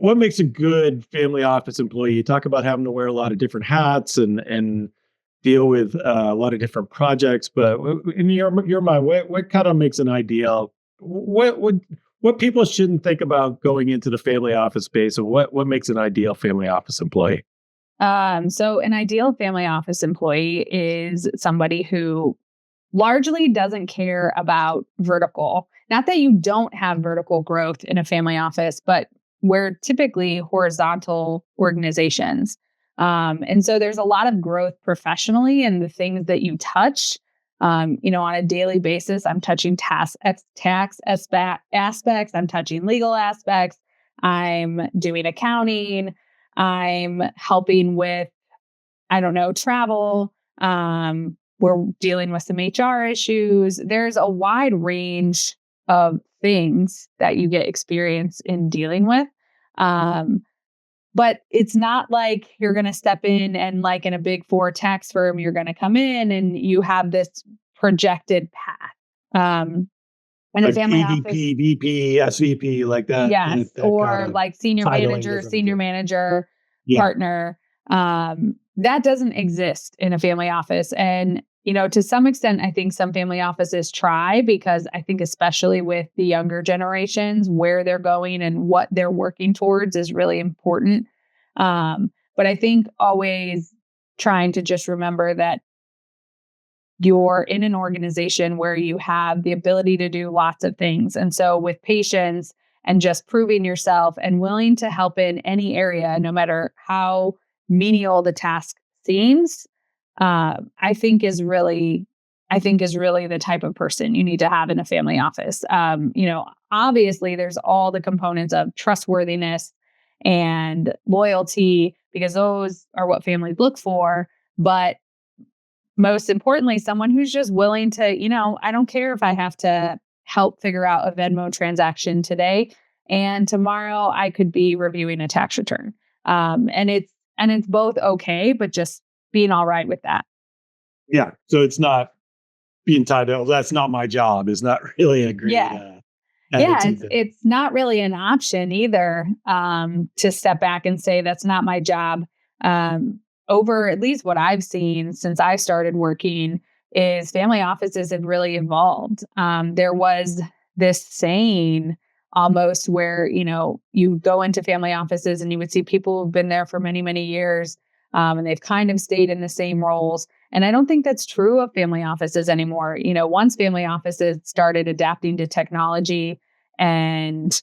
what makes a good family office employee? You talk about having to wear a lot of different hats and deal with a lot of different projects, but in your mind, what kind of makes an ideal? What people shouldn't think about going into the family office space, and what makes an ideal family office employee? So an ideal family office employee is somebody who largely doesn't care about vertical. Not that you don't have vertical growth in a family office, but we're typically horizontal organizations. And so there's a lot of growth professionally in the things that you touch. On a daily basis, I'm touching tax aspects, I'm touching legal aspects, I'm doing accounting, I'm helping with, travel. We're dealing with some HR issues. There's a wide range of things that you get experience in dealing with. But it's not like you're going to step in and like in a big four tax firm, you're going to come in and you have this projected path. In Like a family EVP, office, VP, SVP, like that. yes, that or kind of like senior manager, Yeah. partner. That doesn't exist in a family office. And, to some extent, I think some family offices try, because I think especially with the younger generations, where they're going and what they're working towards is really important. But I think always trying to just remember that you're in an organization where you have the ability to do lots of things. And so with patience and just proving yourself and willing to help in any area, no matter how menial the task seems, I think is really the type of person you need to have in a family office. Obviously there's all the components of trustworthiness and loyalty, because those are what families look for. But most importantly, someone who's just willing to, I don't care if I have to help figure out a Venmo transaction today, and tomorrow I could be reviewing a tax return. And it's both okay, but just being all right with that. Yeah. So it's not being tied to, that's not my job. It's not really a great it's not really an option either, to step back and say, that's not my job. Over at least what I've seen since I started working is family offices have really evolved. There was this saying almost where, you go into family offices and you would see people who've been there for many, many years, and they've kind of stayed in the same roles. And I don't think that's true of family offices anymore. Once family offices started adapting to technology and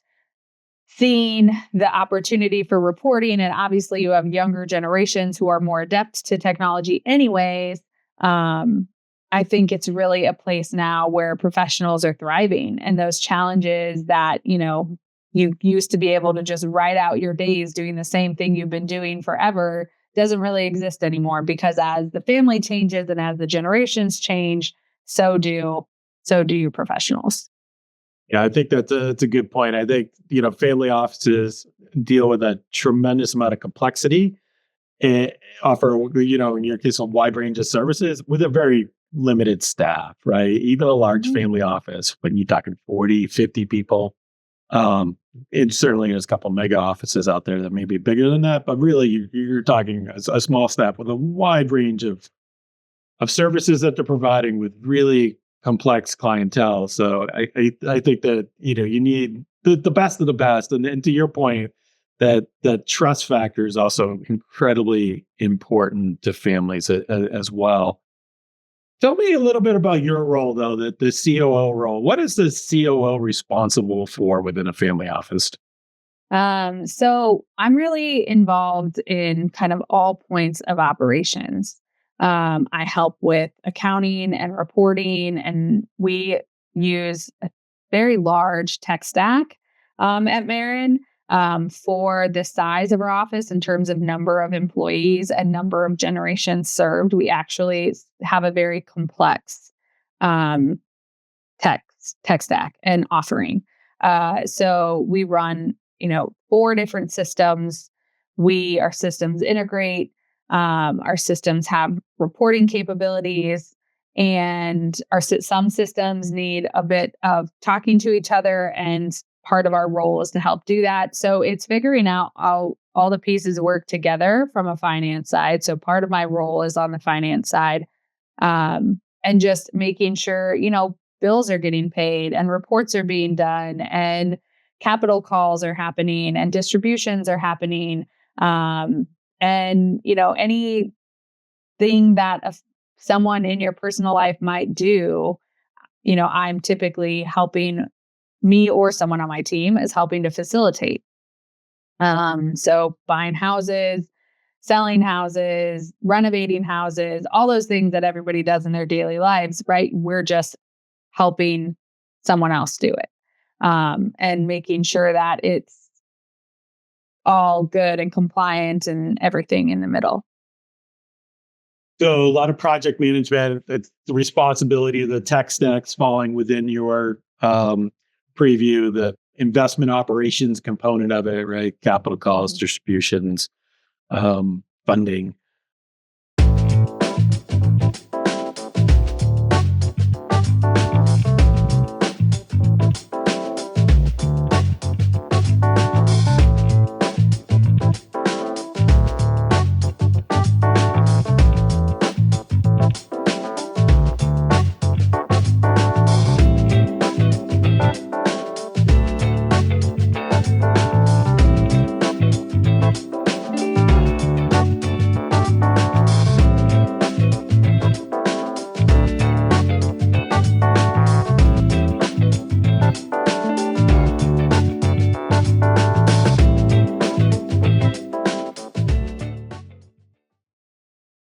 seeing the opportunity for reporting, and obviously you have younger generations who are more adept to technology anyways, I think it's really a place now where professionals are thriving, and those challenges that, you used to be able to just write out your days doing the same thing you've been doing forever doesn't really exist anymore, because as the family changes and as the generations change, so do your professionals. Yeah, I think that's a good point. I think, family offices deal with a tremendous amount of complexity and offer, in your case, a wide range of services with a very limited staff, right? Even a large family office, when you're talking 40, 50 people, it certainly there's a couple of mega offices out there that may be bigger than that, but really you're talking a small staff with a wide range of services that they're providing with really complex clientele. So I think that, you need the best of the best. And to your point, that trust factor is also incredibly important to families as well. Tell me a little bit about your role, though, the COO role. What is the COO responsible for within a family office? So I'm really involved in kind of all points of operations. I help with accounting and reporting, and we use a very large tech stack at Marin for the size of our office in terms of number of employees and number of generations served. We actually have a very complex tech stack and offering. So we run, 4 different systems. Our systems integrate. Our systems have reporting capabilities, and some systems need a bit of talking to each other, and part of our role is to help do that. So it's figuring out how all the pieces work together from a finance side. So part of my role is on the finance side, and just making sure, bills are getting paid and reports are being done and capital calls are happening and distributions are happening. And, anything that someone in your personal life might do, I'm typically helping me or someone on my team is helping to facilitate. So buying houses, selling houses, renovating houses, all those things that everybody does in their daily lives, right? We're just helping someone else do it. And making sure that it's all good and compliant and everything in the middle. So a lot of project management, it's the responsibility of the tech stacks falling within your preview, the investment operations component of it, right? Capital calls, distributions, funding.